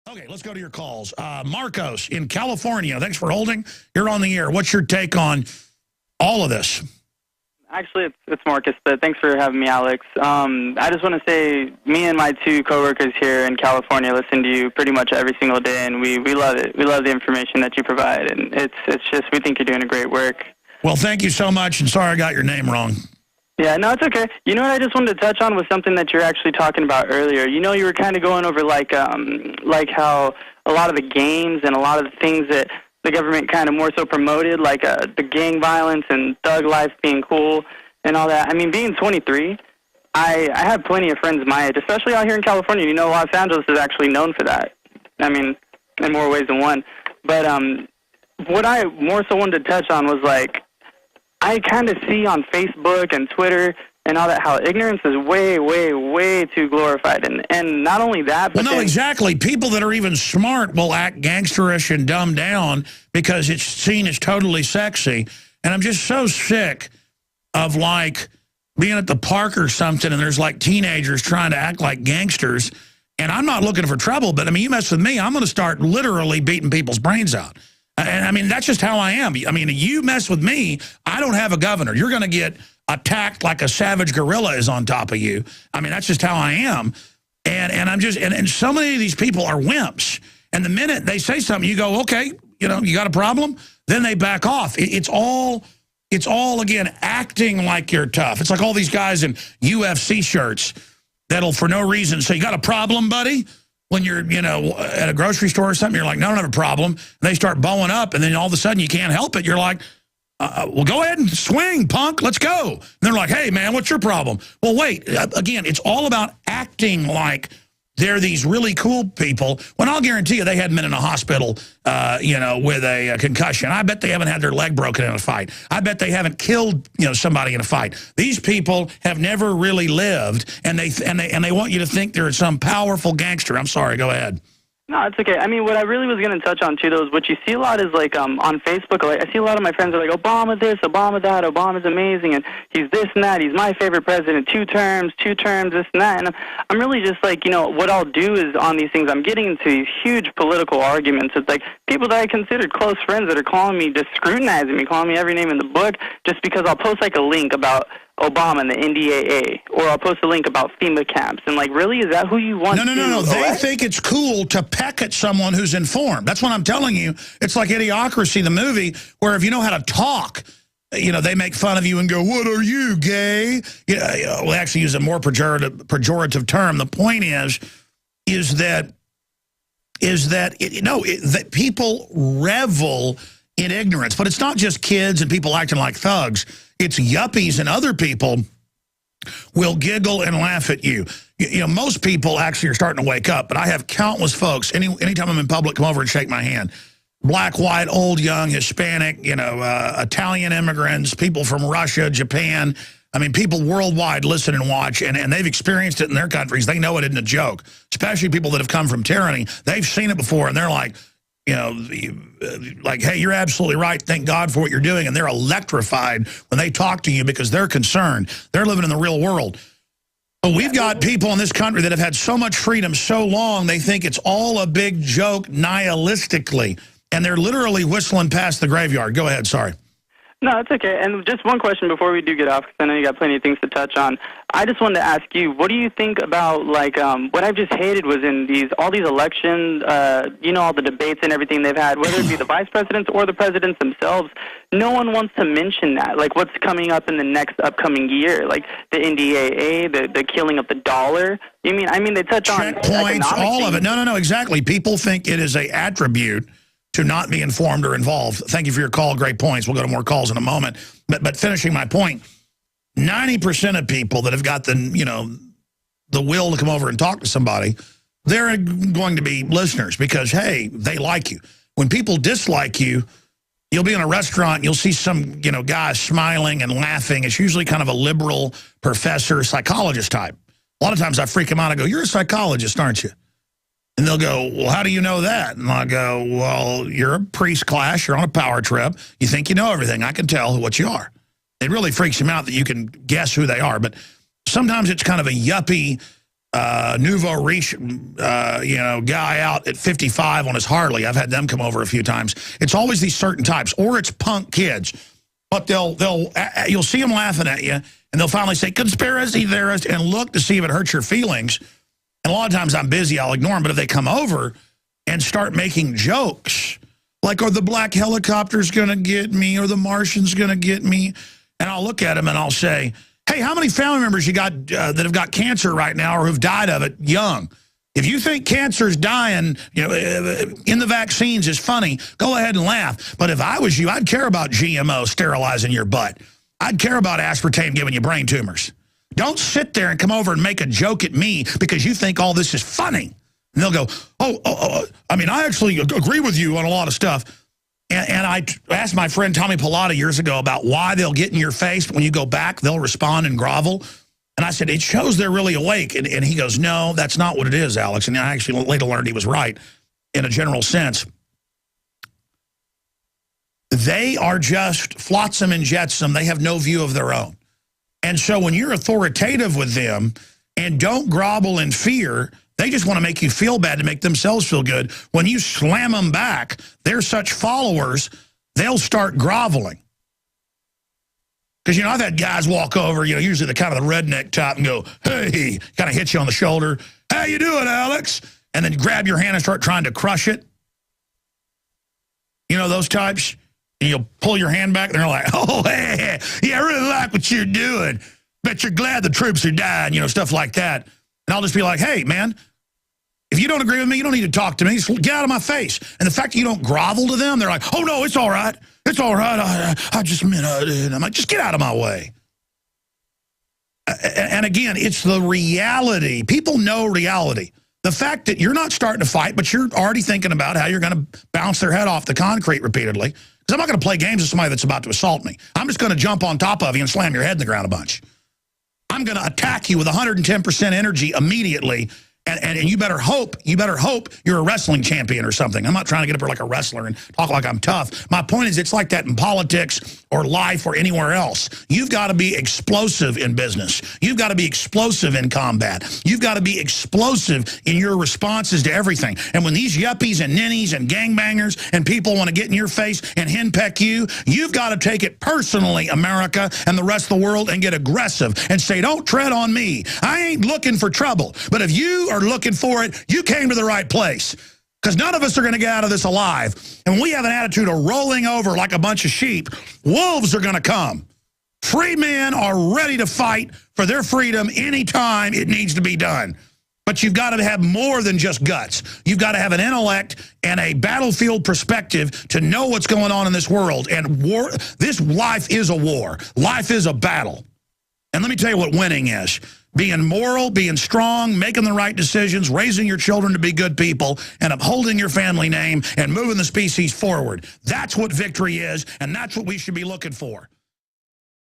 Okay, let's go to your calls. Marcos in California, thanks for holding. You're on the air. What's your take on all of this? Actually, it's Marcus, but thanks for having me, Alex. I just want to say, me and my two coworkers here in California listen to you pretty much every single day, and we love it. We love the information that you provide, and it's just, we think you're doing a great work. Well, thank you so much, and sorry I got your name wrong. Yeah, no, it's okay. You know what I just wanted to touch on was something that you're actually talking about earlier. You know, you were kind of going over like how a lot of the games and a lot of the things that the government kind of more so promoted, like the gang violence and thug life being cool and all that. I mean, being 23, I have plenty of friends my age, especially out here in California. You know, Los Angeles is actually known for that. I mean, in more ways than one. But what I more so wanted to touch on was, like, I kind of see on Facebook and Twitter and all that how ignorance is way, way, way too glorified. And not only that, but well, no, exactly. People that are even smart will act gangsterish and dumb down because it's seen as totally sexy. And I'm just so sick of, like, being at the park or something and there's, like, teenagers trying to act like gangsters. And I'm not looking for trouble, but, I mean, you mess with me, I'm going to start literally beating people's brains out. And, I mean, that's just how I am. I mean, you mess with me, I don't have a governor. You're going to get attacked like a savage gorilla is on top of you. I mean, that's just how I am. And I'm just, and so many of these people are wimps. And the minute they say something, you go, okay, you know, you got a problem? Then they back off. It's all, again, acting like you're tough. It's like all these guys in UFC shirts that'll, for no reason, say, you got a problem, buddy? When you're, you know, at a grocery store or something, you're like, no, I don't have a problem. And they start bowing up, and then all of a sudden you can't help it. You're like, well, go ahead and swing, punk. Let's go. And they're like, hey, man, what's your problem? Well, wait. Again, it's all about acting like they're these really cool people, when I'll guarantee you they hadn't been in a hospital, you know, with a concussion. I bet they haven't had their leg broken in a fight. I bet they haven't killed, you know, somebody in a fight. These people have never really lived, and they want you to think they're some powerful gangster. I'm sorry. Go ahead. No, it's okay. I mean, what I really was going to touch on, too, though, is what you see a lot is, like, on Facebook, like, I see a lot of my friends are like, Obama this, Obama that, Obama's amazing, and he's this and that, he's my favorite president, two terms, this and that, and I'm really just like, you know, what I'll do is on these things, I'm getting into these huge political arguments. It's like people that I considered close friends that are calling me, just scrutinizing me, calling me every name in the book, just because I'll post, like, a link about Obama and the NDAA, or I'll post a link about FEMA camps. And, like, really, is that who you want to No. They think it's cool to peck at someone who's informed. That's what I'm telling you. It's like Idiocracy, the movie, where if you know how to talk, you know, they make fun of you and go, what are you, gay? You know, we actually use a more pejorative term. The point is that that people revel in ignorance. But it's not just kids and people acting like thugs. It's yuppies and other people will giggle and laugh at you. You know, most people actually are starting to wake up, but I have countless folks, anytime I'm in public, come over and shake my hand. Black, white, old, young, Hispanic, you know, Italian immigrants, people from Russia, Japan. I mean, people worldwide listen and watch, and they've experienced it in their countries. They know it isn't a joke, especially people that have come from tyranny. They've seen it before, and they're like, you know, like, hey, you're absolutely right. Thank God for what you're doing. And they're electrified when they talk to you because they're concerned. They're living in the real world. But we've got people in this country that have had so much freedom so long, they think it's all a big joke nihilistically. And they're literally whistling past the graveyard. Go ahead. Sorry. No, it's okay. And just one question before we do get off, because I know you got plenty of things to touch on. I just wanted to ask you, what do you think about, like, what I've just hated was in all these elections, you know, all the debates and everything they've had, whether it be the vice presidents or the presidents themselves, no one wants to mention that, like what's coming up in the next upcoming year, like the NDAA, the killing of the dollar. I mean, they touch on checkpoints, all of it. No, exactly. People think it is an attribute to not be informed or involved. Thank you for your call. Great points. We'll go to more calls in a moment. But finishing my point, 90% of people that have got the, you know, the will to come over and talk to somebody, they're going to be listeners because, hey, they like you. When people dislike you, you'll be in a restaurant, you'll see some, you know, guy smiling and laughing. It's usually kind of a liberal professor, psychologist type. A lot of times I freak them out. I go, you're a psychologist, aren't you? And they'll go, well, how do you know that? And I go, well, you're a priest class. You're on a power trip. You think you know everything. I can tell what you are. It really freaks them out that you can guess who they are. But sometimes it's kind of a yuppie nouveau riche, guy out at 55 on his Harley. I've had them come over a few times. It's always these certain types, or it's punk kids. But you'll see them laughing at you, and they'll finally say, conspiracy theorist, and look to see if it hurts your feelings. And a lot of times I'm busy, I'll ignore them. But if they come over and start making jokes, like, are the black helicopters going to get me, or the Martians going to get me? And I'll look at them and I'll say, hey, how many family members you got that have got cancer right now or who've died of it young? If you think cancer's dying, in the vaccines is funny, go ahead and laugh. But if I was you, I'd care about GMO sterilizing your butt. I'd care about aspartame giving you brain tumors. Don't sit there and come over and make a joke at me because you think all this is funny. And they'll go, I mean, I actually agree with you on a lot of stuff. And I asked my friend Tommy Pilata years ago about why they'll get in your face, but when you go back, they'll respond and grovel. And I said, it shows they're really awake. And he goes, no, that's not what it is, Alex. And I actually later learned he was right in a general sense. They are just flotsam and jetsam. They have no view of their own. And so when you're authoritative with them and don't grovel in fear, they just want to make you feel bad to make themselves feel good. When you slam them back, they're such followers, they'll start groveling. Because, I've had guys walk over, usually the kind of the redneck type and go, hey, kind of hit you on the shoulder. How you doing, Alex? And then grab your hand and start trying to crush it. Those types. And you'll pull your hand back and they're like, oh, hey, yeah, I really like what you're doing. Bet you're glad the troops are dying, stuff like that. And I'll just be like, hey, man, if you don't agree with me, you don't need to talk to me. Just get out of my face. And the fact that you don't grovel to them, they're like, oh, no, it's all right. It's all right. I just meant I did. I'm like, just get out of my way. And again, it's the reality. People know reality. The fact that you're not starting to fight, but you're already thinking about how you're going to bounce their head off the concrete repeatedly. Because I'm not going to play games with somebody that's about to assault me. I'm just going to jump on top of you and slam your head in the ground a bunch. I'm going to attack you with 110% energy immediately. And you better hope you're a wrestling champion or something. I'm not trying to get up here like a wrestler and talk like I'm tough. My point is, it's like that in politics or life or anywhere else. You've got to be explosive in business. You've got to be explosive in combat. You've got to be explosive in your responses to everything. And when these yuppies and ninnies and gangbangers and people want to get in your face and henpeck you, you've got to take it personally, America and the rest of the world, and get aggressive and say, don't tread on me. I ain't looking for trouble. But if you are looking for it, you came to the right place. Because none of us are going to get out of this alive. And when we have an attitude of rolling over like a bunch of sheep, wolves are going to come. Free men are ready to fight for their freedom anytime it needs to be done. But you've got to have more than just guts. You've got to have an intellect and a battlefield perspective to know what's going on in this world. And war, this life is a war. Life is a battle. And let me tell you what winning is. Being moral, being strong, making the right decisions, raising your children to be good people, and upholding your family name and moving the species forward. That's what victory is, and that's what we should be looking for.